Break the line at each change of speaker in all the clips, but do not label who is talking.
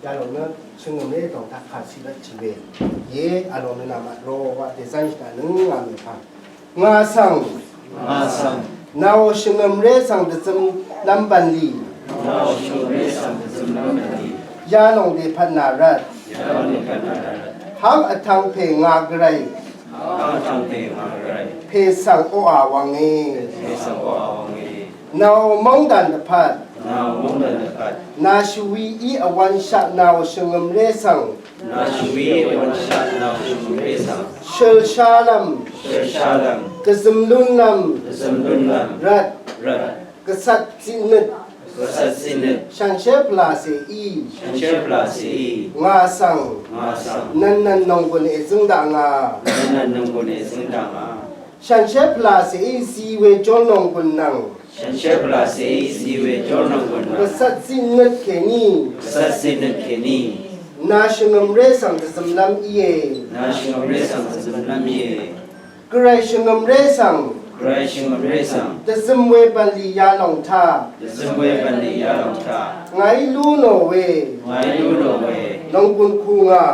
ยาลงนั้นซึ่งเราต้องทักขาดชีวิตชีวิตเย่อารมณ์นามโรว่าเดซันส์นั้นงามค่ะงาสังนาวชิงมเรสังเดซมลัมบันลียาลงเดพันนารัตหังอัทังเพงากไรเพสังโออาวังเอนาวมองดันพัดนาชวีอีอวันชะนาวชงมเรสังเชลชาลัมกะซึมลุนลัมรัดกษัตริย์สินดชันเชพลาเซอีงาสังนันนันนองกุนเอซึงดางาชันเชพลาเซอีซีเวจอนนองกุนนังกษัตริย์สินดเขนีนาชงมเรสังสมลัมเอกรายชงมเรสังเดซมเวบันลียาลงทาไงลูโนเวลงกุนคูงา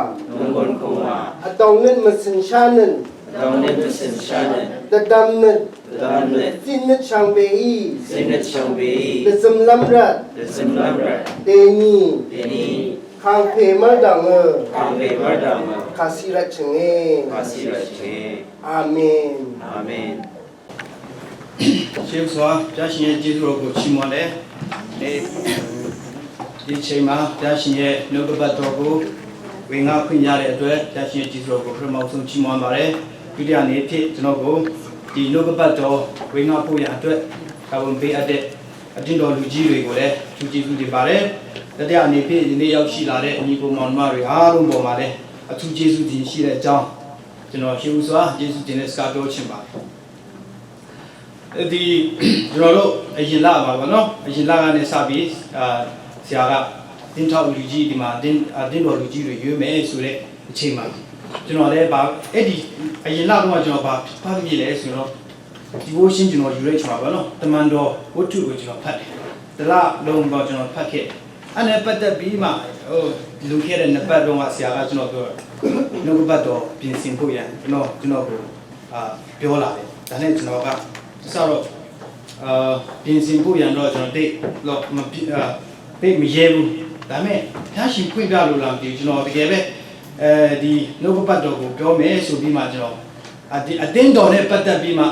อตองนึนมัสินชานึนดดำนึนสินนึดชังเบอีเดซมลัมรัดเตนีข้างเพมาดังคาสิรัชเงอาเมน
เชื่อว่าจะสิ่งที่เราพูดชิมวันเลยดิฉันมาจะสิ่งที่นกบัตรกูเวงาขึ้นยาเลยด้วยจะสิ่งที่เราพูดพระมาส่งชิมวันมาเลยคือเดี๋ยวนี้ที่จะนกูที่นกบัตรเวงาพูดอย่างด้วยเขาเป็นอดีตโดนลูจีเลยกูเลยลูจีบาเลยแต่เดี๋ยวนี้พี่นี่เอาชีลาเลยนี่กูมันมาเลยลุงบอกมาเลยทุกเจสุดินชีเลยจังจะนเชื่อว่าเจสุดินสกัดโดนชิมบาดีเราลูกยินลาบาเนาะยินลากันเนี่ยสาบีเสียกับดินท้าลูจีดีมาดินโดนลูจีเลยอยู่ไหมสุดเลยเชื่อมาจนเราเลยบาดียินลาตัวจนเราบาพักมีเลยสุดเนาะที่ว่าสิ่งจนเราอยู่เลยชัวร์เนาะแต่มันดูวัตถุจนเราพักแต่ละลงเราจนเราพักอันนี้ปัจจัยบีมาลูกแค่เรื่องปัจจัยว่าเสียกับจนเราตัวนกปัจจัยเป็นสิ่งผู้ยังเนาะจนเราเปรี้ยวละเลยแต่เนี่ยจนเราก็สาวเป็นสิ่งผู้ยังเราจนเราเราไม่มีเยอะแต่ไม่ถ้าสิ่งผู้ยังเราลังดีจนเราที่เก็บดีนกปัจจัยกูเปรี้ยวไม่สุดบีมาจนเราอดีตโดนปัจจัยบีมา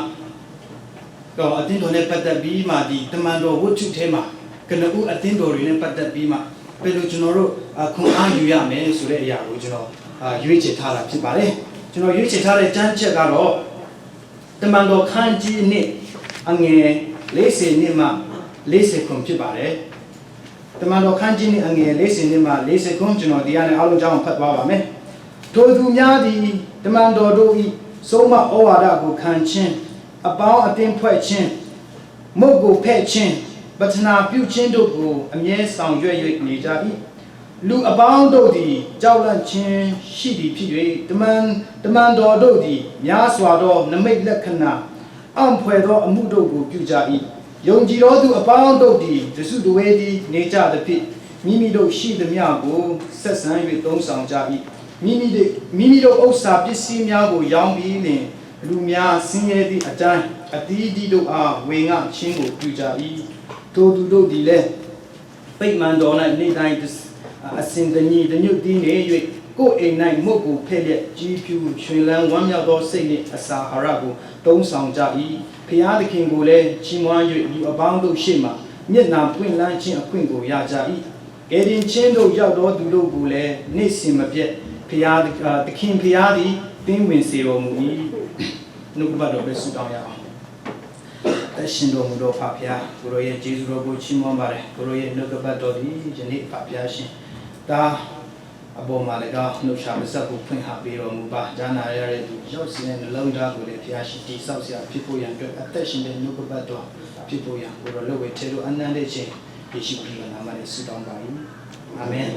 ก็อดีตโดนปัจจัยบีมาดีแต่มันโดนวัตถุเทมากันนู้อดีตโดนเนี่ยปัจจัยบีมาเป็นจนเราคงอ่านอยู่อย่างไม่สุดเลยอย่างจนเรายุยเจตาละที่บ้านเลยจนเรายุยเจตาเลยจันเจ้าก็เราแต่มันโดนขันจีนี่อันเงี้ยเลเซนี่มาเลเซคงที่บ้านเลยแต่มันโดนขันจีนี่อันเงี้ยเลเซนี่มาเลเซคงจนเราดีอันนี้อารมณ์จังพัดว่าไหมตัวดูများดีแต่มันโดนดูอีสมัครอวาระกูขันชินอบ้าอติมพ่อชินมุกกูเพ่ชินปัฒนาพิวชินดูกูอเมย์สังเวยนี่จ้าอีลูอบ้าดูดีเจ้าลันชินชีดีพี่ด้วยแต่มันโดนดูดีများစွာသောနမိတ်လက္ခဏာအံဖွယ်သောအမှုတို့ကိုပြုကြ၏ယုံကြည်သောသူအပေါင်းတို့သည်တစုတဝေသည်နေကြသဖြင့်မိမိတို့ရှိသမျှကိုဆက်ဆံ၍သုံးဆောင်ကြ၏မိမိတို့ဥစ္စာပစ္စည်းများကိုရောင်းပြီးလျှင်လူများဆင်းရဲသည့်အတိုင်းအသီးသီးတို့အားဝေငှခြင်းကိုပြုကြ၏ထိုသူတို့သည်လည်းပိတ်မှန်တော်၌နေ့တိုင်းအစဉ်တညီတညွတ်တည်နေ၍ကိုယ်အိမ်၌မုတ်ကိုဖဲ့လျက်ကြီးဖြူရွှင်လန်းဝမ်းမြောက်သောစိတ်နှင့်အစာအာဟာရကိုသုံးဆောင်ကြ၏ဖျားသခင်ကိုလည်းချီးမွမ်း၍လူအပေါင်းတို့ရှေ့မှမျက်နှာပွင့်လန်းခြင်းအခွင့်ကိုရကြ၏ကယ်တင်ခြင်းတို့ရောက်သောသူတို့ကိုလည်းနေ့စဉ်မပြတ်ဖျားသခင်ဖျားသည်တင်းဝင်စေတော်မူ၏နှုတ်ကပတ်တော်ပဲဆုတောင်းရအောင်အရှင်တော်မူသောဖခင်ကိုရောရဲ့ကျေးဇူးတော်ကိုချီးမွမ်းပါတယ်ကိုရောရဲ့နှုတ်ကပတ်တော်သည်ယနေ့ဖခင်ရှင်ဒါ ဘောမှာလည်းကနှုတ်ရှာပစပ်ကိုဖွင့်ဟပေးတော်မူပါဂျာနာရတဲ့သူရောက်စီတဲ့နှလုံးသားကိုလည်းဖျားရှိတိဆောက်ဆရာဖြစ်ဖို့ရန်အတွက်အသက်ရှင်တဲ့နှုတ်ကပတ်တော်ဖြစ်ဖို့ရန်ကိုတော်လှုပ်ဝဲထဲလို့အနန္တခြင်းယေရှုခရစ်တော်နာမနဲ့ဆုတောင်းပါ၏အာမင်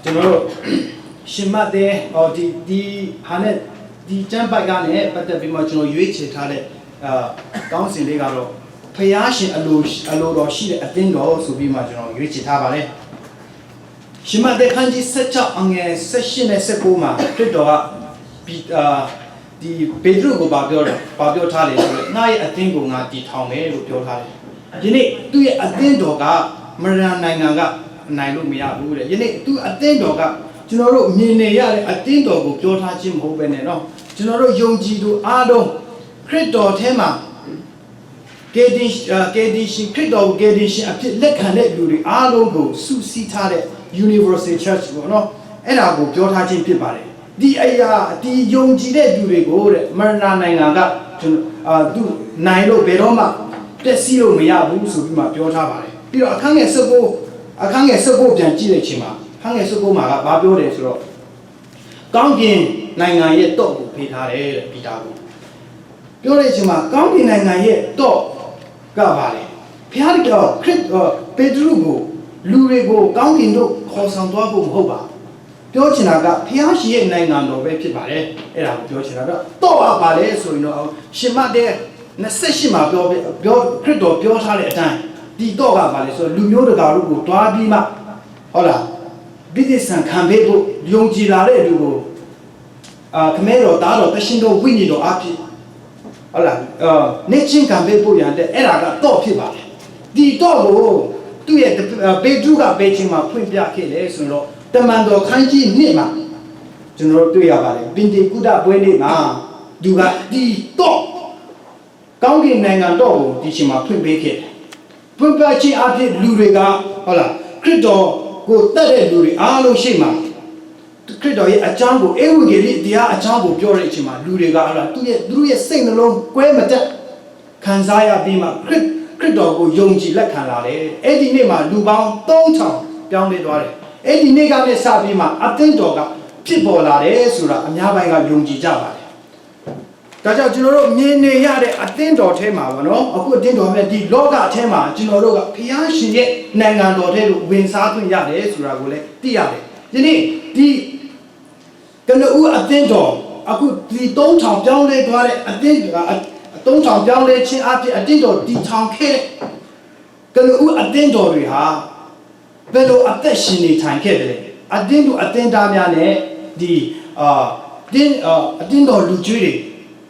ကျွန်တော်တို့ရှင်မတဲ့ဒီဟာနဲ့ဒီကျမ်းပိုက်ကနေပတ်သက်ပြီးမှကျွန်တော်ရွေးချယ်ထားတဲ့ကောင်းစဉ်လေးကတော့ဖျားရှင်အလိုတော်ရှိတဲ့အသင်းတော်ဆိုပြီးမှကျွန်တော်ရွေးချယ်ထားပါတယ်ရှင်မတဲ့ခန်းကြီး16အငယ်18နဲ့19မှာခရစ်တော်ကဒီပေတရုကိုပြောထားတယ်ဆိုတော့ငါရဲ့အသင်းကိုငါတည်ထောင်မယ်လို့ပြောထားတယ်ဒီနေ့သူ့ရဲ့အသင်းတော်ကမရန်နိုင်ငံကနိုင်လို့မရဘူးတဲ့ယနေ့သူအသင်းတော်ကကျွန်တော်တို့မြင်နေရတဲ့အသင်းတော်ကိုပြောထားခြင်းမဟုတ်ပဲနဲ့နော်ကျွန်တော်တို့ယုံကြည်သူအားလုံးခရစ်တော်ထဲမှာကယ်တင်ရှင်ခရစ်တော်ကိုကယ်တင်ရှင်အဖြစ်လက်ခံတဲ့လူတွေအားလုံးကိုစုစည်းထားတဲ့ Universal Church ပေါ့နော်အဲ့ဒါကိုပြောထားခြင်းဖြစ်ပါတယ်ဒီအရာဒီယုံကြည်တဲ့လူတွေကိုတဲ့မရဏနိုင်ငံကသူနိုင်လို့ဘယ်တော့မှပျက်စီးလို့မရဘူးဆိုပြီးမှပြောထားပါတယ်ပြီးတော့အခန်းငယ်19ပြန်ကြည့်လိုက်ချိန်မှာအခန်းငယ်19မှာကဘာပြောတယ်ဆိုတော့ကောင်းကင်နိုင်ငံရဲ့တော့ကိုဖေးထားတယ်တဲ့ပီတာကိုပြောတဲ့အချိန်မှာကောင်းကင်နိုင်ငံရဲ့တော့ကပါလေဖျားတော်ခရစ်ပေတရုကိုလူတွေကိုကောင်းကင်တို့ခေါ်ဆောင်သွားဖို့မဟုတ်ပါပြောချင်တာကဖျားရှင်ရဲ့နိုင်ငံတော်ပဲဖြစ်ပါတယ်အဲ့ဒါကိုပြောချင်တာတော့ပါလေဆိုရင်တော့ရှင်မတဲ့28မှာပြောခရစ်တော်ပြောထားတဲ့အတိုင်းဒီတော့ကပါလေဆိုလူမျိုးတကာတို့ကိုတွားပြီးမှဟုတ်လားဗိသေဆန်ခံပေးဖို့ယုံကြည်လာတဲ့လူကိုခမဲတော်သားတော်တရှင်တော်ဝိညာဉ်တော်အဖြစ်ဟုတ်လားနေချင်းခံပေးဖို့ရတဲ့အဲ့ဒါကတော့ဖြစ်ပါတယ်ဒီတော့ကိုသူ့ရဲ့ပေတရုကပေးခြင်းမှာဖွင့်ပြခဲ့တယ်ဆိုတော့တမန်တော်ခန်းကြီး1မှာကျွန်တော်တို့တွေ့ရပါတယ်ပင်တေကုဒပွဲနေ့မှာသူကဒီတော့ကောင်းကင်နိုင်ငံတော့ကိုဒီချိန်မှာဖွင့်ပေးခဲ့တယ်ဖွင့်ပြခြင်းအဖြစ်လူတွေကဟုတ်လားခရစ်တော်ကိုတတ်တဲ့လူတွေအားလုံးရှိမှာခရစ်တော်ရဲ့အကြောင်းကိုဧဝံဂေလိတရားအကြောင်းကိုပြောတဲ့အချိန်မှာလူတွေကဟုတ်လားသူတို့ရဲ့စိတ်နှလုံးကွဲမတက်ခံစားရပြီးမှခရစ်တော်ကိုယုံကြည်လက်ခံလာတယ်အဲ့ဒီနေ့မှာလူပေါင်း3000ပြောင်းလဲသွားတယ်အဲ့ဒီနေ့ကလည်းစပြီးမှအသင်းတော်ကဖြစ်ပေါ်လာတယ်ဆိုတာအများပိုင်းကယုံကြည်ကြပါတယ်ဒါကြောင့်ကျွန်တော်တို့မြင်နေရတဲ့အသင်းတော်ထဲမှာဗောနော်အခုအသင်းတော်နဲ့ဒီလောကအထဲမှာကျွန်တော်တို့ကဖျားရှင်ရဲ့နိုင်ငံတော်ထဲကိုဝင်စားခွင့်ရတယ်ဆိုတာကိုလည်းသိရတယ်ဒီနေ့ဒီကနဦးအသင်းတော်အခုဒီ3000ပြောင်းလဲသွားတဲ့အသင်း3000ပြောင်းလဲခြင်းအဖြစ်အသင်းတော်ဒီထောင်ခဲ့တဲ့ကနဦးအသင်းတော်တွေဟာဘယ်လိုအသက်ရှင်နေထိုင်ခဲ့တယ်အသင်းသားများနဲ့ဒီအသင်းတော်လူကြီးတွေ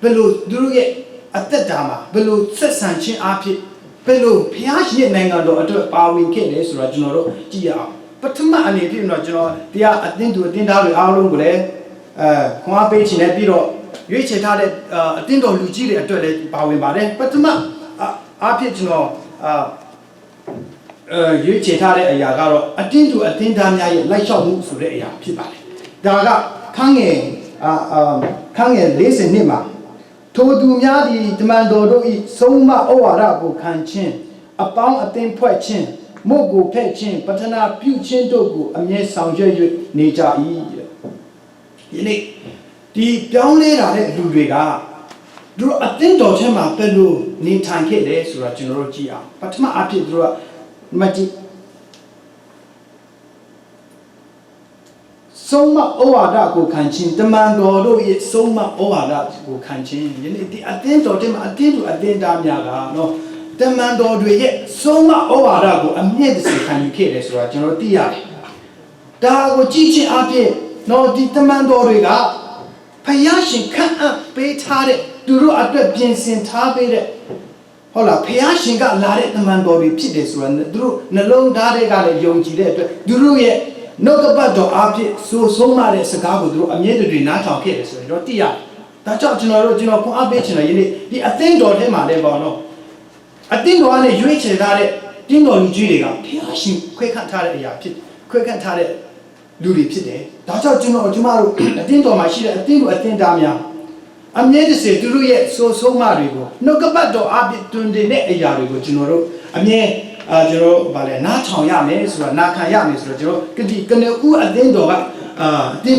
ဘယ်လိုသူတို့ရဲ့အသက်တာမှာဘယ်လိုဆက်ဆံခြင်းအဖြစ်ဘယ်လိုဖျားရှင်ရဲ့နိုင်ငံတော်အတွက်ပါဝင်ခဲ့လဲဆိုတာကျွန်တော်တို့ကြည့်ရအောင်ပထမအနေဖြင့်တော့ကျွန်တော်တရားအသင်းသားတွေအားလုံးကိုလည်းခွန်အားပေးခြင်းနဲ့ပြီးတော့ရွေးချယ်ထားတဲ့အသင်းတော်လူကြီးတွေအတွက်လည်းပါဝင်ပါတယ်ပထမအားဖြင့်ကျွန်တော်ရွေးချယ်ထားတဲ့အရာကတော့အသင်းသားများရဲ့လိုက်လျှောက်မှုဆိုတဲ့အရာဖြစ်ပါတယ်ဒါကခန်းငယ်40နှစ်မှာထိုသူများသည်တမန်တော်တို့၏ဆုံးမဩဝါဒကိုခံခြင်းအပေါင်းအသင်းဖွဲ့ခြင်းမုတ်ကိုဖဲ့ခြင်းပထနာပြုခြင်းတို့ကိုအမြဲဆောင်ရွက်၍နေကြ၏ဒီနေ့ဒီပြောင်းလဲလာတဲ့လူတွေကသူတို့အသင်းတော်ထဲမှာဘယ်လိုနေထိုင်ခဲ့လဲဆိုတာကျွန်တော်တို့ကြည့်အောင်ပထမအဖြစ်သူတို့ကမကြည့်ဆုံးမဩဝါဒကိုခံခြင်းတမန်တော်တို့ရဲ့ဆုံးမဩဝါဒကိုခံခြင်းယနေ့ဒီအသင်းတော်ထဲမှာအသင်းသားများကနော်တမန်တော်တွေရဲ့ဆုံးမဩဝါဒကိုအမြင့်တစေခံယူခဲ့တယ်ဆိုတာကျွန်တော်သိရတယ်ဒါကိုကြည့်ခြင်းအပြင်နော်ဒီတမန်တော်တွေကဖယားရှင်ခန့်အပ်ပေးထားတဲ့သူတို့အတွက်ပြင်ဆင်ထားပေးတဲ့ဟုတ်လားဖယားရှင်ကလာတဲ့တမန်တော်တွေဖြစ်တယ်ဆိုတာသူတို့နှလုံးသားတွေကလည်းယုံကြည်တဲ့အတွက်သူတို့ရဲ့နှုတ်ကပတ်တော်အဖြစ်ဆုံးမတဲ့စကားကိုသူတို့အမြဲတည်းနားထောင်ခဲ့တယ်ဆိုတော့သိရတယ်ဒါကြောင့်ကျွန်တော်ခွန်အားပေးချင်တယ်ယနေ့ဒီအသင်းတော်ထဲမှာလည်းပေါ့နော်အသင်းတော်ကနေရွေးချယ်ထားတဲ့တင်းတော်လူကြီးတွေကဖျားရှင်ခွဲခန့်ထားတဲ့အရာဖြစ်ခွဲခန့်ထားတဲ့လူတွေဖြစ်တယ်ဒါကြောင့်ကျမတို့အသင်းတော်မှာရှိတဲ့အသင်းသားများအမြဲတစေသူတို့ရဲ့ဆုံးမတွေကိုနှုတ်ကပတ်တော်အဖြစ်တွင်တဲ့အရာတွေကိုကျွန်တော်တို့အမြဲ ကျွန်တော်ဗာလဲနားထောင်ရမယ်ဆိုတာနာခံရမယ်ဆိုတော့ကျွန်တော်ကနေဦးအသင်းတော်ကအတင်း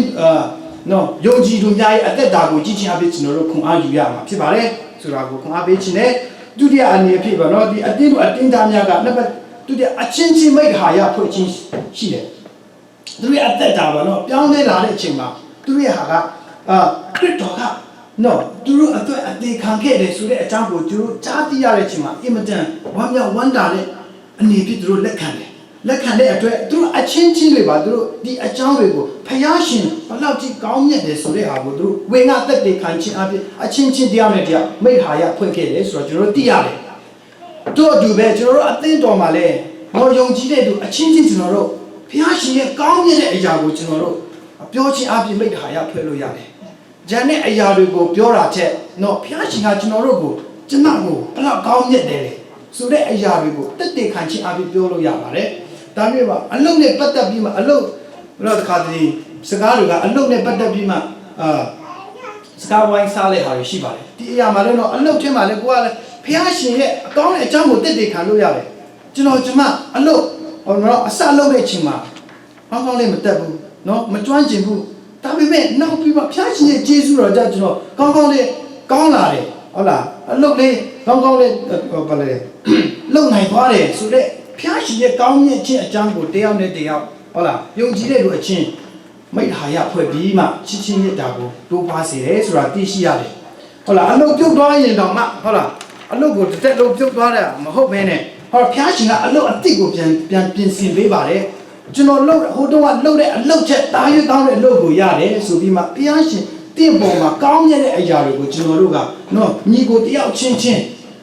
နော်ယုံကြည်သူများရဲ့အသက်တာကိုကြည်ချင်းအဖြစ်ကျွန်တော်တို့ခွန်အားယူရမှာဖြစ်ပါတယ်ဆိုတာကိုခွန်အားပေးခြင်းနဲ့ဒုတိယအနေဖြင့်ဗောနော်ဒီအတင်းတို့အတင်းသားများကနှစ်ပတ်ဒုတိယအချင်းချင်းမိတ်ဟာရဖွဲ့ချင်းရှိတယ်သူရဲ့အသက်တာဗောနော်ပြောင်းလဲလာတဲ့အချိန်မှာသူရဲ့ဟာကခရစ်တော်ကနော်သူတို့အတွက်အသေးခံခဲ့တယ်ဆိုတဲ့အကြောင်းကိုသူတို့ကြားသိရတဲ့အချိန်မှာအင်မတန်ဝမ်းမြောက်ဝမ်းသာတဲ့အနေဖြင့်သူတို့လက်ခံတဲ့အတွက်သူတို့အချင်းချင်းတွေပါသူတို့ဒီအကြောင်းတွေကိုဖယားရှင်ဘလောက်ကြီးကောင်းမြတ်တယ်ဆိုတဲ့ဟာကိုသူတို့ဝေငှသက်သေခံခြင်းအပြင်အချင်းချင်းတရားနဲ့တရားမိဟာရဖွင့်ခဲ့တယ်ဆိုတော့ကျွန်တော်တို့သိရတယ်တို့အတူပဲကျွန်တော်တို့အသင်းတော်မှာလဲမော်ယုံကြည်တဲ့သူအချင်းချင်းကျွန်တော်တို့ဖယားရှင်ရဲ့ကောင်းမြတ်တဲ့အရာကိုကျွန်တော်တို့ပြောခြင်းအပြင်မိဟာရဖွင့်လို့ရတယ်ဂျန်တဲ့အရာတွေကိုပြောတာချက်နော်ဖျားရှင်ကကျွန်တော်တို့ကိုကျွန်တော်ကိုဘလောက်ကောင်းမြတ်တယ်လေဆိုတဲ့အရာတွေကိုတက်တက်ခံချင်းအပြင်ပြောလို့ရပါတယ်ဒါမျိုးပါအလုပ်နဲ့ပတ်သက်ပြီးမှအလုပ်ဘယ်တော့တခါတည်းစကားတွေကအလုပ်နဲ့ပတ်သက်ပြီးမှစကားဝိုင်းစားတဲ့ဟာတွေရှိပါတယ်ဒီအရာမှာလည်းတော့အလုပ်ထဲမှာလည်းကိုကလည်းဖျားရှင်ရဲ့အကောင်းတဲ့အကြောင်းကိုတက်တက်ခံလို့ရတယ်ကျွန်မအလုပ်ဟောတော့အစအလုပ်တဲ့အချိန်မှာကောင်းလေးမတက်ဘူးနော်မကျွမ်းကျင်ဘူးဒါပေမဲ့နောက်ပြီးမှဖျားရှင်ရဲ့ကျေးဇူးတော်ကြောင့်ကျွန်တော်ကောင်းလေးကောင်းလာတယ်ဟုတ်လားအလုပ်လေးကောင်းလေးဘာလဲလုံနိုင်သွားတယ်ဆိုတော့ဖျားရှင်ရဲ့ကောင်းမြတ်ခြင်းအကြောင်းကိုတယောက်နဲ့တယောက်ဟုတ်လားယုံကြည်တဲ့လူအချင်းမိဟာရဖွဲ့ပြီးမှချစ်ချင်းမြတ်တာကိုတိုးပွားစေတယ်ဆိုတာသိရှိရတယ်ဟုတ်လားအလုပ်ပြုတ်သွားရင်တော့မှဟုတ်လားအလုပ်ကိုတစ်သက်လုံးပြုတ်သွားတာမဟုတ်ဘဲနဲ့ဟောဖျားရှင်ကအလုပ်အသစ်ကိုပြန်ပြင်ဆင်ပေးပါတယ်ကျွန်တော်လှုပ်ဟိုတုန်းကလှုပ်တဲ့အလုပ်ချက်တာရွေးကောင်းတဲ့အလုပ်ကိုရတယ်ဆိုပြီးမှဘုရားရှင်တင့်ပေါ်မှာကောင်းမြတ်တဲ့အရာတွေကိုကျွန်တော်တို့ကနော်ညီကိုတယောက်ချင်း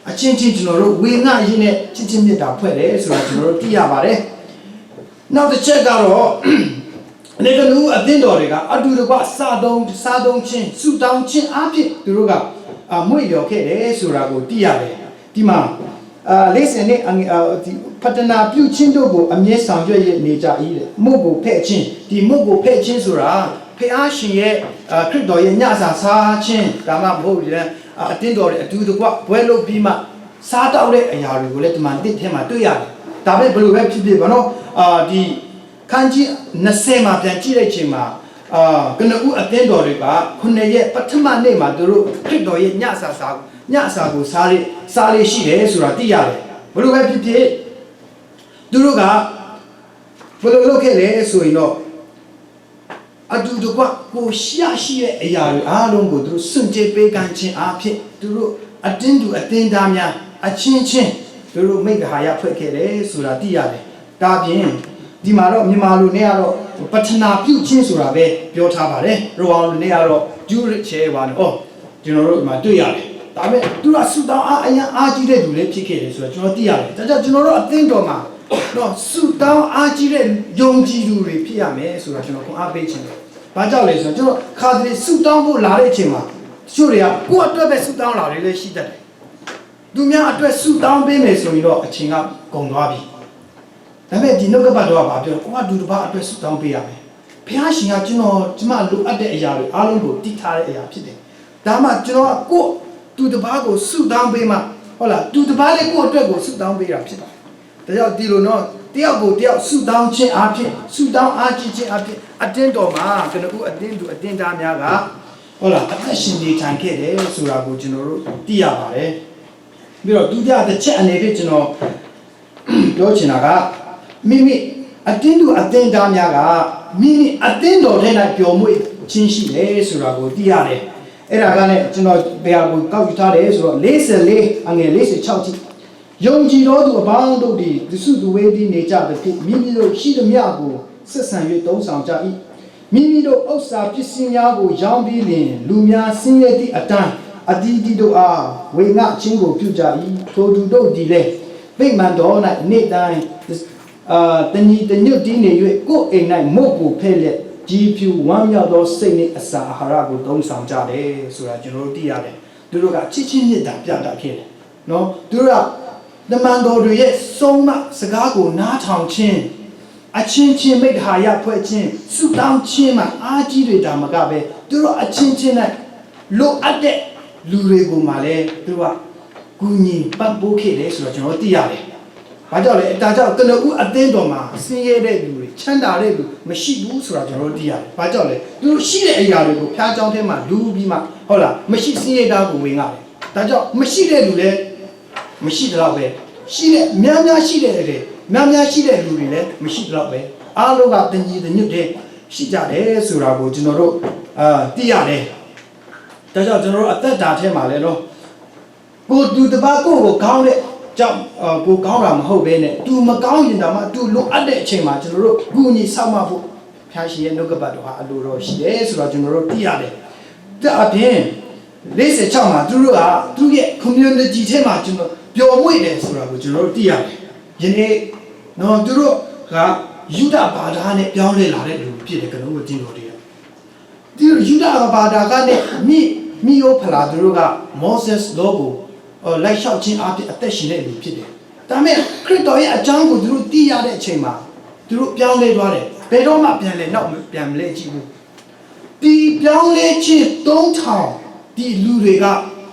အချင်းချင်းကျွန်တော်တို့ဝေငှရင်းနဲ့ချစ်ချင်းမြတ်တာဖွဲ့တယ်ဆိုတာကျွန်တော်တို့သိရပါတယ်နောက်တစ်ချက်ကတော့အနေကလူအသင်းတော်တွေကအတူတကွစားတုံးချင်းဆူတောင်းချင်းအဖြစ်သူတို့ကမွေ့လျော်ခဲ့တယ်ဆိုတာကိုသိရတယ်ဒီမှာလေးစင်နဲ့ဒီပတနာပြုချင်းတို့ကိုအမြဲဆောင်ရွက်ရနေကြ၏တဲ့မုတ်ကိုဖဲ့ချင်းဒီမုတ်ကိုဖဲ့ချင်းဆိုတာဖះရှင်ရဲ့ခရစ်တော်ရဲ့ညစာစားခြင်းဒါမှမဟုတ်လေအတင်းတော်ရဲ့အတူတကွဘွဲလုပ်ပြီးမှစားတောက်တဲ့အရာတွေကိုလည်းဒီမှာတစ်ထဲမှာတွေ့ရတယ်ဒါပဲဘယ်လိုပဲဖြစ်ဖြစ်ဘာလို့ဒီခန်းကြီး20မှာပြန်ကြည့်တဲ့ချိန်မှာကနဦးအတင်းတော်တွေက9ရက်ပထမနေ့မှာသူတို့ခရစ်တော်ရဲ့ညစာကိုစားလေရှိတယ်ဆိုတာသိရတယ်ဘယ်လိုပဲဖြစ်ဖြစ်သူတို့ကဘယ်လိုလုပ်ခဲ့လဲဆိုရင်တော့အတူတကွကိုရှိတဲ့အရာတွေအားလုံးကိုသူတို့စွန့်ကြဲပေးကမ်းခြင်းအဖြစ်သူတို့အတင်းသားများအချင်းချင်းသူတို့မိဂဟာယဖွဲ့ခဲ့တယ်ဆိုတာသိရတယ်ဒါပြင်ဒီမှာတော့မြန်မာလူနဲ့ကတော့ပထနာပြုခြင်းဆိုတာပဲပြောထားပါတယ်ရောအောင်လူနဲ့ကတော့ဂျူးချဲပါနော်ကျွန်တော်တို့ဒီမှာတွေ့ရတယ်ဒါပေမဲ့သူကဆူတောင်းအရင်အားကြီးတဲ့လူလေးဖြစ်ခဲ့တယ်ဆိုတော့ကျွန်တော်သိရတယ်ဒါကြောင့်ကျွန်တော်တို့အသင်းတော်မှာတော့ဆူတောင်းအားကြီးတဲ့ယုံကြည်သူတွေဖြစ်ရမယ်ဆိုတော့ကျွန်တော်အားပေးခြင်းတယ်ဘာကြောင့်လဲဆိုတော့ကျွန်တော်ခါတည်းဆူတောင်းဖို့လာတဲ့အချိန်မှာတချို့တွေကကိုယ့်အတွက်ပဲဆူတောင်းလာတယ်လည်းရှိတတ်တယ်သူများအတွက်ဆူတောင်းပေးမယ်ဆိုရင်တော့အချိန်ကကုန်သွားပြီဒါပေမဲ့ဒီနှုတ်ကပတ်တော်ကဘာပြောလဲကိုကလူတစ်ပါးအတွက်ဆူတောင်းပေးရမယ်ဘုရားရှင်ကကျမလိုအပ်တဲ့အရာတွေအားလုံးကိုတည်ထားတဲ့အရာဖြစ်တယ်ဒါမှကျွန်တော်ကကိုသူတစ်ပါးကိုဆူတောင်းပေးမှဟုတ်လားသူတစ်ပါးလေးကိုအတွက်ကိုဆူတောင်းပေးတာဖြစ်တယ်ဒါကြောင့်ဒီလိုနော်တယောက်ကိုတယောက်ဆူတောင်းခြင်းအဖြစ်ဆူတောင်းအားကြီးခြင်းအဖြစ်အတင်းတော်မှာကျွန်တော်အတင်းသားများကဟုတ်လားအသက်ရှင်နေထိုင်ခဲ့တယ်ဆိုတာကိုကျွန်တော်တို့သိရပါတယ်ပြီးတော့ဒုတိယတစ်ချက်အနေဖြင့်ကျွန်တော်ပြောချင်တာကမိမိအတင်းသားများကမိမိအတင်းတော်ထဲ၌ပျော်မွေ့ခြင်းရှိတယ်ဆိုတာကိုသိရတယ်အဲ့ဒါကလည်းကျွန်တော်ဘယ်ဟာကိုကောက်ယူထားတယ်ဆိုတော့44အငယ်46ကြည့်ယုံကြည်တော်သူအပေါင်းတို့သည်သူစုသူဝေးသည်နေကြသည်ဖြင့်မိမိတို့ရှိသမျှကိုဆက်ဆံ၍သုံးဆောင်ကြ၏မိမိတို့ဥစ္စာပစ္စည်းများကိုရောင်းပြီးလျှင်လူများဆင်းရဲသည့်အတိုင်းအတီးတီတို့အားဝေငှခြင်းကိုပြုကြ၏ထိုသူတို့သည်လည်းဗိမာန်တော်၌နေ့တိုင်းတညီတညွတ်တည်နေ၍ကိုယ်အိမ်၌မုတ်ကိုဖဲ့လျက်ကြီးဖြူဝမ်းမြောက်သောစိတ်နှင့်အစာအာဟာရကိုသုံးဆောင်ကြတယ်ဆိုတာကျွန်တော်တို့သိရတယ်သူတို့ကချစ်ချင်းမြတ်တာပြတာခဲ့တယ်နော်သူတို့ကတမန်တော်တွေရဲ့ဆုံးမစကားကိုနားထောင်ခြင်းအချင်းချင်းမိတ်ဟာရဖွဲ့ခြင်းဆုတောင်းခြင်းမှာအားကြီးတွေဒါမကပဲသူတို့အချင်းချင်းနဲ့လိုအပ်တဲ့လူတွေကိုမှလည်းသူတို့ကကူညီပံ့ပိုးခဲ့တယ်ဆိုတော့ကျွန်တော်သိရတယ် ဘာကြောင့်လဲဒါကြောင့်ကနဦးအသင်းတော်မှာဆင်းရဲတဲ့လူတွေချမ်းသာတဲ့လူမရှိဘူးဆိုတာကျွန်တော်တို့သိရတယ်ဘာကြောင့်လဲသူတို့ရှိတဲ့အရာတွေကိုဖျားကြောင်းထဲမှာလူပြီးမှဟုတ်လားမရှိဆင်းရဲတာကိုဝင်ရတယ်ဒါကြောင့်မရှိတဲ့လူလည်းမရှိတော့ပဲရှိတဲ့များများရှိတဲ့တွေများများရှိတဲ့လူတွေလည်းမရှိတော့ပဲအားလုံးကတင်ကြီးတဲ့ညွတ်တဲ့ရှိကြတယ်ဆိုတာကိုကျွန်တော်တို့သိရတယ်ဒါကြောင့်ကျွန်တော်တို့အသက်တာထဲမှာလည်းတော့ကိုသူတပါကိုကောင်းတဲ့ကြောင့်ကိုကောင်းတာမဟုတ်ဘဲနဲ့သူမကောင်းရင်တောင်မှသူလိုအပ်တဲ့အချိန်မှာကျွန်တော်တို့ဂုဏ်ကြီးဆောက်မှဖို့ဖျားရှင်ရဲ့နှုတ်ကပတ်တော်ဟာအလိုတော်ရှိတယ်ဆိုတော့ကျွန်တော်တို့သိရတယ်ဒါအပြင်46မှာသူတို့ကသူရဲ့ community ထဲမှာကျွန်တော်ပျော်မွေ့တယ်ဆိုတာကိုကျွန်တော်တို့သိရတယ်ယနေ့တော့သူတို့ကယူဒဘာသာနဲ့ပြောင်းလဲလာတဲ့လူဖြစ်တယ်ကလုံးကိုကျင်းတော်တယ်ဒီယူဒဘာသာကနဲ့မိယိုဖလာသူတို့က Moses law ကိုလိုက်လျှောက်ခြင်းအဖြစ်အသက်ရှင်တဲ့လူဖြစ်တယ်။ဒါပေမဲ့ခရစ်တော်ရဲ့အကြောင်းကိုသူတို့သိရတဲ့အချိန်မှာသူတို့ပြောင်းလဲသွားတယ်။ဘယ်တော့မှပြန်လဲနောက်ပြန်မလဲကြည့်ဘူး။ဒီပြောင်းလဲခြင်း3000ဒီလူတွေက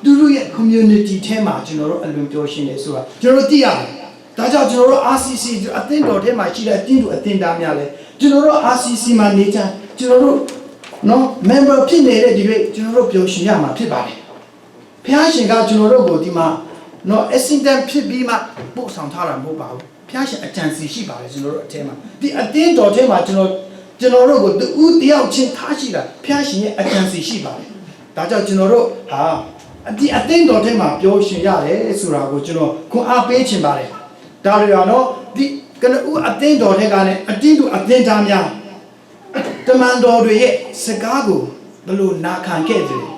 သူတို့ရဲ့ community ထဲမှာကျွန်တော်တို့အလွန်ပြောရှင်းနေဆိုတာကျွန်တော်တို့သိရတယ်။ဒါကြောင့်ကျွန်တော်တို့ RCC အသင်းတော်ထဲမှာရှိတဲ့အသင်းသူအသင်းသားများလဲကျွန်တော်တို့ RCC မှာနေကြကျွန်တော်တို့နော် member ဖြစ်နေတဲ့ဒီနေ့ကျွန်တော်တို့ပြောရှင်းရမှာဖြစ်ပါတယ်။ဖျားရှင်ကကျွန်တော်တို့ကိုဒီမှာနော် accident ဖြစ်ပြီးမှပို့ဆောင်ထားတာမဟုတ်ပါဘူး။ဖျားရှင်အကြံစီရှိပါတယ်ကျွန်တော်တို့အထဲမှာဒီအသင်းတော်ထဲမှာကျွန်တော်တို့ကိုတူတယောက်ချင်းထားရှိတာဖျားရှင်ရဲ့အကြံစီရှိပါတယ်။ဒါကြောင့်ကျွန်တော်တို့ဟာဒီအသင်းတော်ထဲမှာပြောရှင်းရတယ်ဆိုတာကိုကျွန်တော်ခွန်အားပေးချင်ပါတယ်။ဒါတွေကတော့ဒီကနဦးအသင်းတော်ထဲကလည်းအတင်းသူအသင်းသားများတမန်တော်တွေရဲ့စကားကိုဘယ်လိုနာခံခဲ့ကြလဲ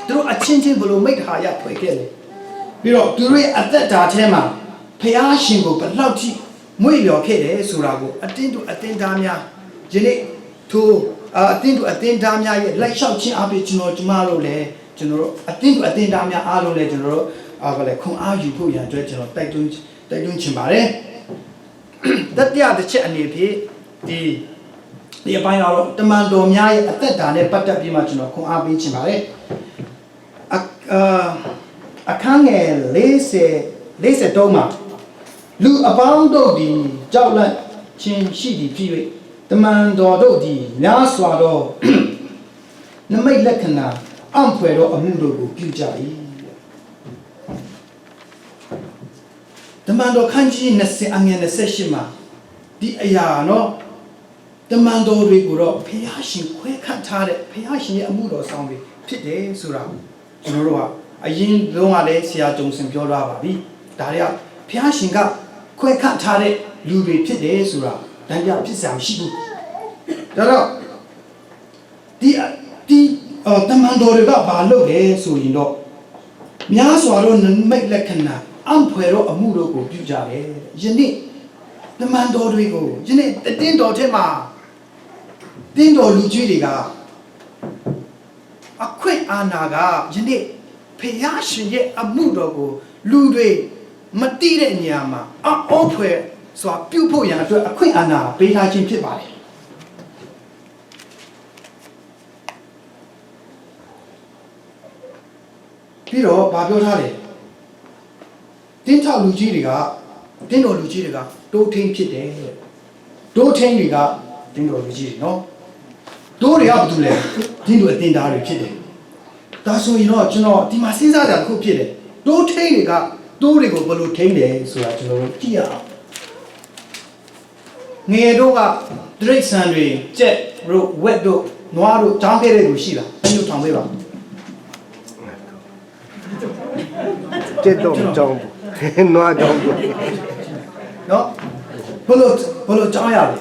သူတို့အချင်းချင်းဘယ်လိုမိတ္တာရဖွဲ့ခဲ့လဲပြီးတော့သူတို့ရဲ့အသက်တာထဲမှာဖျားရှင်ကိုဘယ်လောက်ထိမွေ့လျော်ခဲ့တယ်ဆိုတာကိုအတင်းသူအတင်းသားများယနေ့ထိုအတင်းသူအတင်းသားများရဲ့လိုက်လျှောက်ခြင်းအပြင်ကျွန်တော်တို့လည်းကျွန်တော်တို့အတင်းသူအတင်းသားများအားလုံးလည်းကျွန်တော်တို့ဘာလဲခွန်အားယူဖို့ရန်အတွက်ကျွန်တော်တိုက်တွန်းချင်ပါတယ်တတိယတစ်ချက်အနေဖြင့်ဒီအပိုင်းကတော့တမန်တော်များရဲ့အသက်တာနဲ့ပတ်သက်ပြီးမှကျွန်တော်ခွန်အားပေးချင်ပါတယ်အခန်းငယ်43မှာလူအပေါင်းတို့သည်ကြောက်လန့်ခြင်းရှိသည်ဖြစ်၍တမန်တော်တို့သည်များစွာသောနမိတ်လက္ခဏာအံ့ဖွယ်သောအမှုတို့ကိုပြုကြ၏တမန်တော်ခန်းကြီး20အငယ်28မှာဒီအရာနော်တမန်တော်တွေကိုတော့ဖျားရှင်ခွဲခတ်ထားတဲ့ဖျားရှင်ရဲ့အမှုတော်ဆောင်တွေဖြစ်တယ်ဆိုတာကျွန်တော်တို့ကအရင်လုံးကလည်းဆရာကြုံစင်ပြောထားပါပြီဒါတွေကဖျားရှင်ကခွဲခတ်ထားတဲ့လူတွေဖြစ်တယ်ဆိုတာတန်ပြဖြစ်စရာမရှိဘူးဒါတော့ဒီတမန်တော်တွေကဘာလုပ်လဲဆိုရင်တော့များစွာသောနမိတ်လက္ခဏာအံ့ဖွယ်သောအမှုတို့ကိုပြုကြတယ်ယနေ့တမန်တော်တွေကိုယနေ့တင်းတော်ထဲမှာတင်းတော်လူကြီးတွေကအခွင့်အာဏာကယနေ့ဖျားရှင်ရဲ့အမှုတော်ကိုလူတွေမတိတဲ့နေရာမှာအောဖွယ်ဆိုတာပြုဖို့ရန်အတွက်အခွင့်အာဏာပေးထားခြင်းဖြစ်ပါတယ်ပြီးတော့ဗာပြောထားတယ်တင်းထောက်လူကြီးတွေကတင်းတော်လူကြီးတွေကတိုးထင်းဖြစ်တယ်တိုးထင်းတွေကတင်းတော်လူကြီးတွေနော်တိုးတွေကဘာတူလဲတင်းတော်အတင်းသားတွေဖြစ်တယ်ဒါဆိုရင်တော့ကျွန်တော်ဒီမှာစဉ်းစားကြတစ်ခုဖြစ်တယ်တိုးထင်းတွေကတိုးတွေကိုဘယ်လိုထိန်းတယ်ဆိုတာကျွန်တော်တို့ကြည့်ရအောင်ငယ်တို့ကဒရိတ်ဆန်တွေကြက်တို့ဝက်တို့နွားတို့ကြောင်းခဲ့တဲ့လူရှိလားအမျိုးထောင်ပေးပါ
这种中哪种
နော်ဘလို့ကြောင်းရလဲ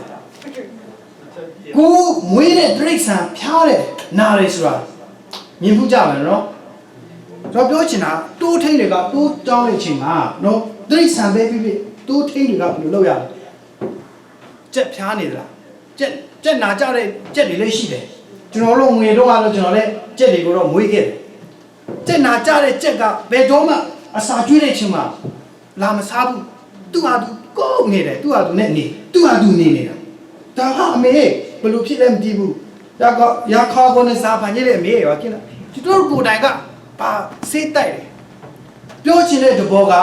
ကိုမွေးတဲ့ဒရိတ်ဆန်ဖျားတယ်နားတယ်ဆိုတာမြင်မှုကြမယ်နော်ကျွန်တော်ပြောချင်တာတိုးထိန်တွေကတိုးကြောင်းတဲ့အချိန်မှာနော်ဒရိတ်ဆန်ပဲပြတိုးထိန်တွေကဘယ်လိုလုပ်ရလဲကြက်ဖျားနေသလားကြက်နာကြတဲ့ကြက်တွေလည်းရှိတယ်ကျွန်တော်တို့ငွေတော့ကတော့ကျွန်တော်လည်းကြက်တွေကိုတော့မွေးခဲ့တယ်ကြက်နာကြတဲ့ကြက်ကဘယ်တော့မှအစာကျွေးတဲ့အချိန်မှာလာမစားဘူးသူ့ဟာသူကိုယ်နေတယ်သူ့ဟာသူနဲ့နေသူ့ဟာသူနေနေတာဒါကအမေဘယ်လိုဖြစ်လဲမသိဘူးရာခေါ်ကုန်နဲ့စားဖန်ကြီးတဲ့အမေရောกินလားကျွန်တော်ကိုယ်တိုင်ကပါစေးတိုက်တယ် ပြောချင်တဲ့တဘောက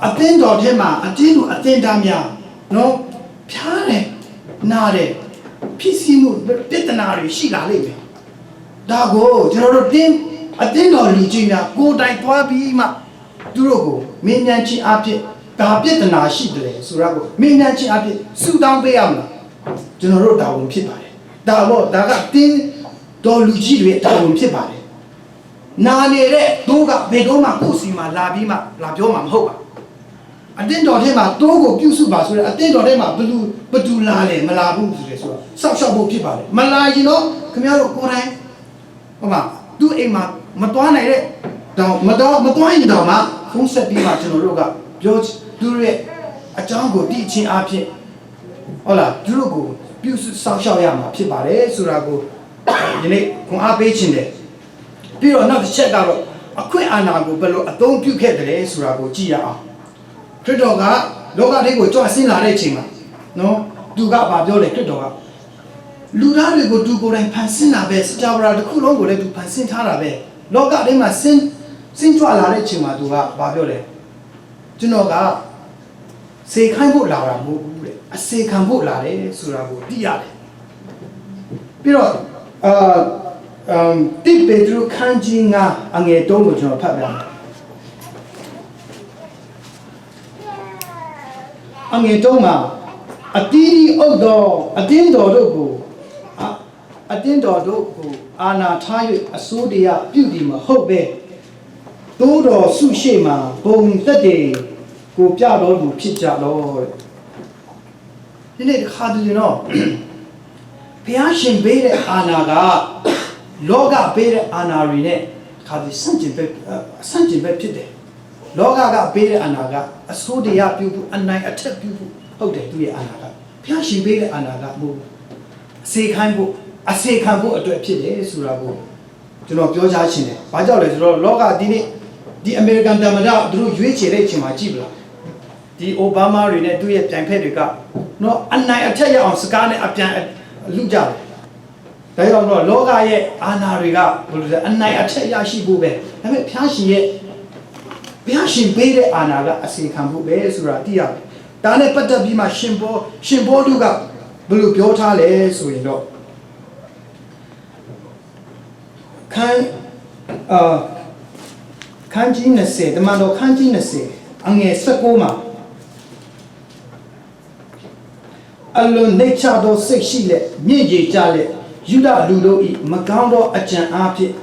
အသင်းတော်ထဲမှာအတင်းတို့အသင်းသားများနော်ဖြားတယ်နားတယ်ဖြစ်စီမှုပြဿနာတွေရှိလာလိမ့်မယ်ဒါကိုကျွန်တော်တို့အသင်းတော်လူကြီးများကိုယ်တိုင်သွားပြီးမှသူတို့ကိုမင်းမြန်ချင်းအဖြစ်ဒါပြဿနာရှိတယ်ဆိုတော့ကိုမင်းမြန်ချင်းအဖြစ်ဆူတောင်းပေးရမလားကျွန်တော်တို့တာဝန်ဖြစ်ပါတယ်ဒါကတင်းတော်လူကြီးတွေတာဝန်ဖြစ်ပါတယ်နာနေတဲ့တိုးကဘယ်တော့မှကိုယ်စီမှာလာပြီးမှလာပြောမှာမဟုတ်ပါအတင်းတော်ထဲမှာတိုးကိုပြုစုပါဆိုတော့အတင်းတော်ထဲမှာဘသူလာလဲမလာဘူးဆိုတော့စောက်ရှောက်ဖို့ဖြစ်ပါတယ်မလာရင်တော့ခင်ဗျားတို့ကိုယ်တိုင်ဟုတ်ပါသူ့အိမ်မှာမတွားနိုင်တဲ့တော့မတွားရင်တော့မှဖုန်းဆက်ပြီးမှကျွန်တော်တို့ကပြောသူရဲ့အကြောင်းကိုသိချင်းအဖြစ်ဟုတ်လားသူတို့ကိုပြုစုစောက်ရှောက်ရမှာဖြစ်ပါတယ်ဆိုတာကိုဒီနေ့ခွန်အားပေးခြင်းတယ်ပြီးတော့နောက်တစ်ချက်ကတော့အခွင့်အာဏာကိုဘယ်လိုအသုံးပြုခဲ့တယ်ဆိုတာကိုကြည့်ရအောင်ခရစ်တော်ကလောကထဲကိုကြွဆင်းလာတဲ့အချိန်မှာနော်သူကဘာပြောလဲခရစ်တော်ကလူသားတွေကိုသူကိုယ်တိုင်ဖန်ဆင်းတာပဲစကြဝဠာတစ်ခုလုံးကိုလည်းသူဖန်ဆင်းထားတာပဲလောကထဲမှာဆင်းကြွလာတဲ့အချိန်မှာသူကဘာပြောလဲကျွန်တော်ကစေခိုင်းဖို့လာတာမဟုတ်ဘူးတဲ့အစေခံဖို့လာတယ်ဆိုတာကိုသိရတယ်ပြီးတော့တိပေဒရုခန်းကြီးကအငယ်တုံးကိုကျွန်တော်ဖတ်ပြမယ်အငယ်တုံးမှာအတီးအုပ်တော်အတင်းတော်တို့ကိုအာနာထား၍အစိုးတရားပြုပြီးမဟုတ်ပဲသိုးတော်ဆုရှိမှဘုံတက်တယ်ကိုပြတော်မူဖြစ်ကြတော့ဒီနေ့ခါတူနော်ဘုရားရှင်ပေးတဲ့အာနာကလောကပေးတဲ့အာနာတွေနဲ့ခါတူဆန့်ကျင်ဘက်ဖြစ်တယ်လောကကပေးတဲ့အာနာကအစိုးတရားပြုဖို့အနိုင်အထက်ပြုဖို့ဟုတ်တယ်သူရဲ့အာနာကဘုရားရှင်ပေးတဲ့အာနာကမဟုတ်အစေခံဖို့အတွက်ဖြစ်တယ်ဆိုတာကိုကျွန်တော်ပြောချချင်တယ်။ဘာကြောင့်လဲဆိုတော့လောကဒီနေ့ဒီအမေရိကန်သမ္မတသူတို့ရွေးချယ်တဲ့အချိန်မှာကြည့်ပလားဒီအိုဘားမားတွေနဲ့သူ့ရဲ့ပြိုင်ဖက်တွေကနော်အနိုင်အထက်ရအောင်စကားနဲ့အပြန်လူကြတယ်။ဒါကြောင့်တော့လောကရဲ့အာဏာတွေကဘယ်လိုလဲအနိုင်အထက်ရရှိဖို့ပဲ။ဒါပေမဲ့ဘုရားရှင်ပေးတဲ့အာဏာကအစေခံဖို့ပဲဆိုတာသိရတယ်။ဒါနဲ့ပတ်သက်ပြီးမှရှင်ဘောဓုကဘယ်လိုပြောထားလဲဆိုရင်တော့ခန်းကြီး20တမန်တော်ခန်းကြီး20အငယ်19မှာအလုံးနေချသောစိတ်ရှိလက်မြင့်ကြီးကြလက်ယူဒလူတို့၏မကောင်းသောအကြံအားဖြင့်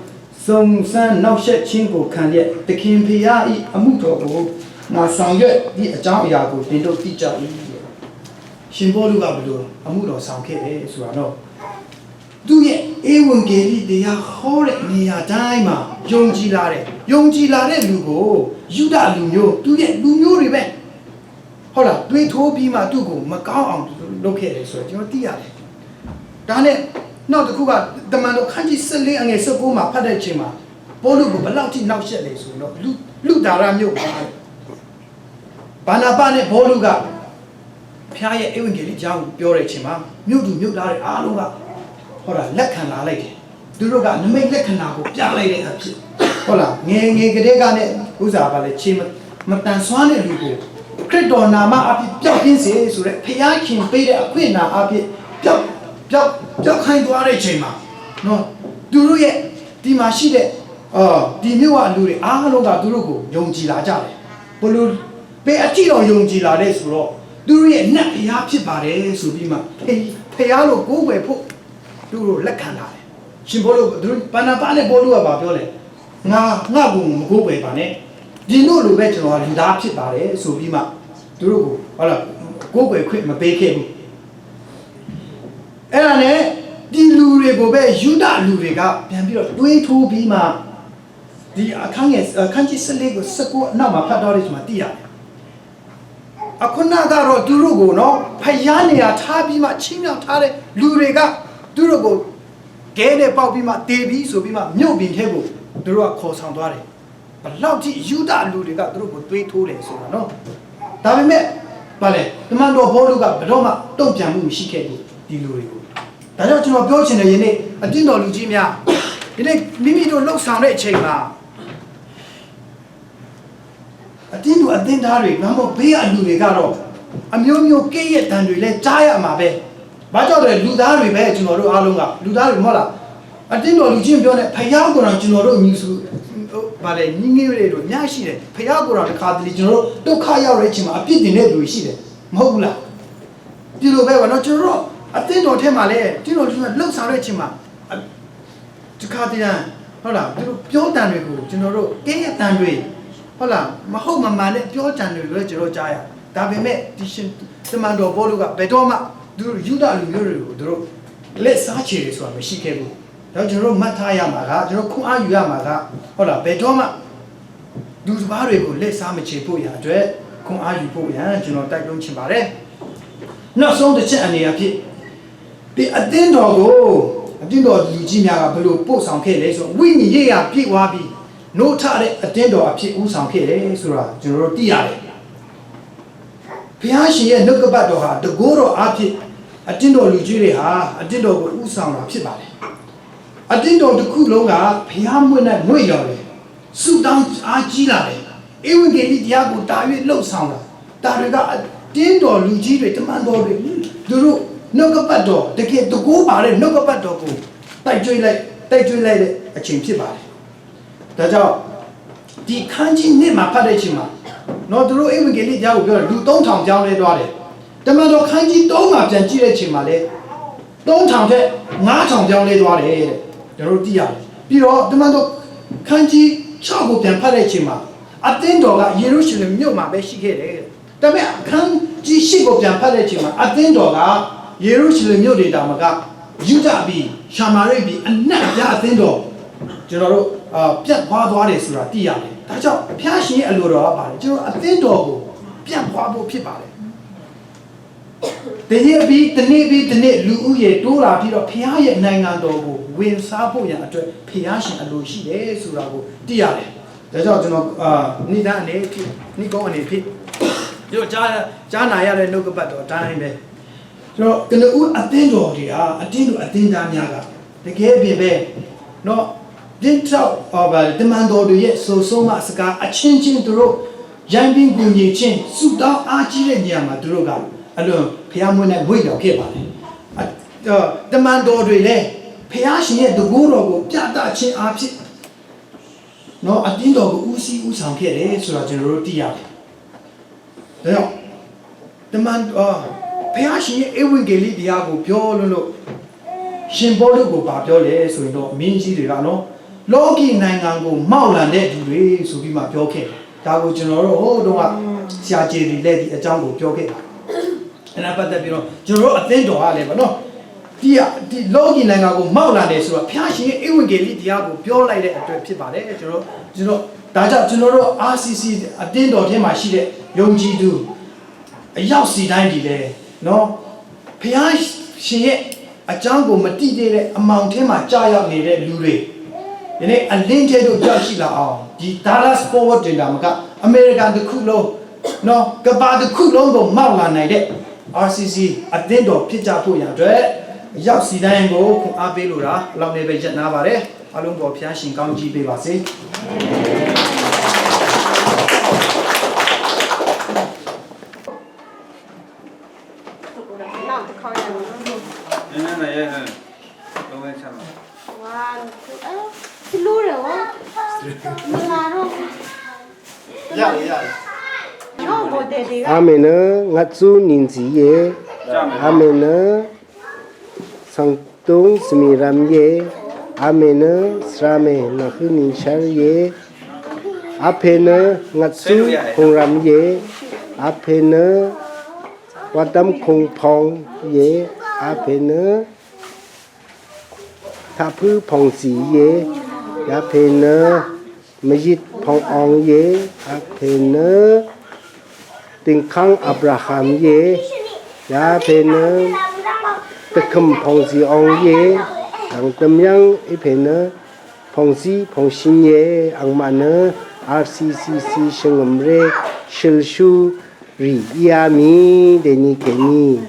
စုံစမ်းနောက်ဆက်ခြင်းကိုခံရက်သခင်ဖျား၏အမှုတော်ကိုငါဆောင်ရွက်ဒီအကြောင်းအရာကိုတင်တို့သိကြ၏ရှင်ဘောလူကဘယ်လိုအမှုတော်ဆောင်ခဲ့တယ်ဆိုတာတော့သူရဲ့ဧဝံဂေလိတရားဟောတဲ့နေရာတိုင်းမှာယုံကြည်လာတဲ့လူကိုယူဒလူမျိုးသူရဲ့လူမျိုးတွေပဲဟုတ်လားတွေးထိုးပြီးမှသူ့ကိုမကောင်းအောင်လုပ်ခဲ့တယ်ဆိုတော့ကျွန်တော်သိရတယ်ဒါနဲ့နောက်တစ်ခုကတမန်တော်ခန်းကြီး14အငယ်19မှာဖတ်တဲ့အချိန်မှာဘောလူကိုဘယ်လောက်ထိနောက်ဆက်လဲဆိုတော့လူဒါရမျိုးပါဘာနာပါနဲ့ဘောလူကဖျားရဲ့ဧဝံဂေလိအကြောင်းပြောတဲ့အချိန်မှာမြို့သူမြို့သားတွေအားလုံးကဟုတ်လားလက်ခံလာလိုက်တယ်သူတို့ကနမိတ်လက္ခဏာကိုပြလိုက်တဲ့အဖြစ်ဟုတ်လားငယ်ကလေးကနဲ့ဥစားပါလေချင်းမတန်ဆွမ်းတဲ့လူကိုခရစ်တော်နာမအဖြစ်ပျောက်ကင်းစေဆိုတဲ့ဖခင်ခင်ပေးတဲ့အခွင့်အာဏာအဖြစ်ပျောက်ခိုင်းသွားတဲ့ချိန်မှာနော်သူတို့ရဲ့ဒီမှာရှိတဲ့ဒီမြို့ကလူတွေအားလုံးကသူတို့ကိုယုံကြည်လာကြတယ်ဘလို့ပဲအကြည့်တော်ယုံကြည်လာတဲ့ဆိုတော့သူတို့ရဲ့နတ်ဖခင်ဖြစ်ပါတယ်ဆိုပြီးမှဖခင်လို့ကိုးကွယ်ဖို့သူတို့လက်ခံလာတယ်ရှင်ဘောလို့သူဘာနာပါနဲ့ဘောလို့ကဘာပြောလဲငါကိုမကိုးကွယ်ပါနဲ့ဒီတို့လိုပဲကျွန်တော်လူသားဖြစ်ပါတယ်ဆိုပြီးမှသူတို့ကိုဟုတ်လားကိုးကွယ်ခွင့်မပေးခဲ့ဘူးအဲ့ဒါနဲ့ဒီလူတွေကိုပဲယူဒလူတွေကပြန်ပြီးတော့တွေးထိုးပြီးမှဒီအခန်းကြီး14ကို19အနောက်မှာဖတ်တော့တယ်ဆိုမှသိရတယ်အခုနကတော့သူတို့ကိုနော်ဖျားနေရထားပြီးမှချင်းမြောက်ထားတဲ့လူတွေကသူတို့ကိုကဲနဲ့ပေါက်ပြီးမှတေပြီးဆိုပြီးမှမြုပ်ပြီးထဲကိုသူတို့ကခေါ်ဆောင်သွားတယ်ဘလောက်ထိယူဒလူတွေကသူတို့ကိုတွေးထိုးတယ်ဆိုတာနော်ဒါပေမဲ့ဗါလေတမန်တော်ဘောတို့ကဘယ်တော့မှတုံ့ပြန်မှုမရှိခဲ့ဘူးဒီလူတွေကိုဒါကြောင့်ကျွန်တော်ပြောချင်တယ်ယနေ့အတင်းတော်လူကြီးများဒီနေ့မိမိတို့လှုပ်ဆောင်တဲ့အချိန်မှာ တင်းတို့အတင်းသားတွေဘာမို့ဘေးအလူတွေကတော့အမျိုးမျိုးကိရဲ့တန်တွေလဲကြားရမှာပဲဘာကြောင့်လဲလူသားတွေပဲကျွန်တော်တို့အားလုံးကလူသားတွေမဟုတ်လားအတင်းတော်လူချင်းပြောနေဖယားကိုယ်တော်ကျွန်တော်တို့အမျိုးစုဗါလေညီငယ်တွေတို့ညရှိတယ်ဖယားကိုယ်တော်တစ်ခါတလေကျွန်တော်တို့ဒုက္ခရောက်တဲ့အချိန်မှာအပြစ်တင်တဲ့လူရှိတယ်မဟုတ်ဘူးလားဒီလိုပဲကွာနော်ကျွန်တော်တို့အတင်းတော်ထဲမှာလဲတင်းတော်လူကလှုပ်ဆောင်တဲ့အချိန်မှာဒီခါတည်းဟုတ်လားသူတို့ပြောတန်တွေကိုကျွန်တော်တို့ကိရဲ့တန်တွေဟုတ်လားမဟုတ်မမှန်တဲ့ပြောတန်တွေလည်းကျွန်တော်ကြားရဒါပေမဲ့ဒီရှင်တမန်တော်ဘောလို့ကဘယ်တော့မှသူတို့ယူဒလူမျိုးတွေကိုသူတို့လက်စားချေတယ်ဆိုတာမရှိခဲ့ဘူးတော့ကျွန်တော်တို့မှတ်ထားရမှာကကျွန်တော်ခွန်အားယူရမှာကဟုတ်လားဘယ်တော့မှလူစပါးတွေကိုလက်စားမချေဖို့ရအတွက်ခွန်အားယူဖို့ရကျွန်တော်တိုက်တွန်းချင်ပါတယ်နောက်ဆုံးတစ်ချက်အနေအဖြစ်ဒီအသင်းတော်ကိုအသင်းတော်လူကြီးများကဘယ်လိုပို့ဆောင်ခဲ့လဲဆိုဝိညာဉ်ရေးရပြည့်ဝပြီးနိုးထတဲ့အသင်းတော်အဖြစ်ဦးဆောင်ခဲ့တယ်ဆိုတာကျွန်တော်တို့သိရတယ်ဘုရားရှင်ရဲ့နှုတ်ကပတ်တော်ဟာတကိုးတော်အဖြစ်အတင်းတော်လူကြီးတွေဟာအတင်းတော်ကိုဥဆောင်တာဖြစ်ပါတယ်အတင်းတော်တစ်ခုလုံးကဘုရားမွေ့နဲ့မွေ့ရော်တယ်ဆုတောင်းအားကြီးလာတယ်ဧဝံဂေလိတရားကိုတာ၍လှုပ်ဆောင်တာဒါတွေကအတင်းတော်လူကြီးတွေတမန်တော်တွေသူတို့နှုတ်ကပတ်တော်တကယ်တကိုးပါတဲ့နှုတ်ကပတ်တော်ကိုတိုက်ကျွေးလိုက်တဲ့အချိန်ဖြစ်ပါတယ်ဒါကြောင့်ဒီခန်းကြီးနှစ်မှာဖတ်တဲ့အချိန်မှာနော်သူတို့ဧဝံဂေလိတရားကိုပြောတယ်လူ3000ကျောင်းလဲသွားတယ်တမန်တော်ခန်းကြီး3မှာပြန်ကြည့်တဲ့အချိန်မှာလဲ3000ထက်9000ကျောင်းလဲသွားတယ်တဲ့ကျွန်တော်တို့သိရတယ်ပြီးတော့တမန်တော်ခန်းကြီး6ကိုပြန်ဖတ်တဲ့အချိန်မှာအသင်းတော်ကယေရုရှလင်မြို့မှာပဲရှိခဲ့တယ်ဒါပေမဲ့ခန်းကြီး8ကိုပြန်ဖတ်တဲ့အချိန်မှာအသင်းတော်ကယေရုရှလင်မြို့တွေတာမကယူဒာပြည်ရှာမာရိပြည်အနက်ပြအသင်းတော်ကျွန်တော်တို့ပြတ်သွားသွားတယ်ဆိုတာသိရတယ်ဒါကြောင့်ဖျားရှင်ရဲ့အလိုတော်ကပါတယ်ကျွန်တော်အသင်းတော်ကိုပြတ်သွားဖို့ဖြစ်ပါတယ်တနေ့ပြီးလူဦးရေတိုးလာပြီးတော့ဖျားရဲ့နိုင်ငံတော်ကိုဝင်စားဖို့ရန်အတွက်ဖျားရှင်အလိုရှိတယ်ဆိုတာကိုသိရတယ်ဒါကြောင့်ကျွန်တော်နိဒာအနေဖြစ်နိကောအနေဖြစ်ကျွန်တော်ကြားနာရတဲ့နှုတ်ကပတ်တော်အတိုင်းပဲကျွန်တော်ကနဦးအသင်းတော်တွေဟာအတင်းတို့အသင်းသားများကတကယ်ပြင်ပဲเนาะဒီတော့တမန်တော်တွေရဲ့ဆိုဆုံးမစကားအချင်းချင်းသူတို့ရန်ပင်းကူညီချင်းစုတောင်းအားကြီးတဲ့နေရာမှာသူတို့ကအလွန်ဖျားမွေးနဲ့ဝိတ်တော်ခဲ့ပါတယ်တမန်တော်တွေလည်းဖျားရှင်ရဲ့တကူတော်ကိုပြသခြင်းအားဖြင့်เนาะအတင်းတော်ကိုဦးစီးဦးဆောင်ခဲ့တယ်ဆိုတော့ကျွန်တော်တို့သိရတယ်ဒါကြောင့်တမန်ဘုရားရှင်ရဲ့ဧဝံဂေလိတရားကိုပြောလို့ရှင်ဘောလုကိုပြောလဲဆိုရင်တော့မင်းကြီးတွေကနော်လောကီနိုင်ငံကိုမောက်လန်တဲ့သူတွေဆိုပြီးမှပြောခဲ့ဒါကိုကျွန်တော်တို့ဟိုတုန်းကဆရာကျေတွေလည်းဒီအကြောင်းကိုပြောခဲ့တာအဲ့ဒါပတ်သက်ပြီးတော့ကျွန်တော်တို့အသင်းတော်ကလည်းဗောနော်ဒီလောကီနိုင်ငံကိုမောက်လန်တယ်ဆိုတော့ဘုရားရှင်ရဲ့ဧဝံဂေလိတရားကိုပြောလိုက်တဲ့အတွက်ဖြစ်ပါတယ်ကျွန်တော်ဒါကြောင့်ကျွန်တော်တို့ RCC အသင်းတော်ထဲမှာရှိတဲ့ယုံကြည်သူအရောက်စီတိုင်းဒီလေနော်ဖျားရှင်ရဲ့အကြောင်းကိုမတိသေးတဲ့အမောင်ထဲမှာကြာရောက်နေတဲ့လူတွေဒီနေ့အလင်းထဲတို့ကြောက်ရှိလာအောင်ဒီ Dallas Forward တင်တာမကအမေရိကန်တစ်ခုလုံးနော်ကမ္ဘာတစ်ခုလုံးကိုမောက်လာနိုင်တဲ့ RCC အသင်းတော်ဖြစ်ကြဖို့ရအတွက်ရောက်စီတိုင်းကိုခွန်အားပေးလို့တာအလောင်းနေပဲရက်နာပါတယ်အလုံးပေါ်ဖျားရှင်ကောင်းကြီးပေးပါစေ
阿妹呢，我做年纪耶，阿妹呢，上东是米兰耶，阿妹呢，是阿妹那是年轻耶，阿妹呢，我做红蓝耶，阿妹呢，我当空胖耶，阿妹呢，他不胖子耶，阿妹呢，没一胖昂耶，阿妹呢。tình khang Abraham ye ya pena tekem pongsi ong ye ang temyang ipena pongsi pongsin ye ang mana RCCC shengamre shilshu ri yami deni keni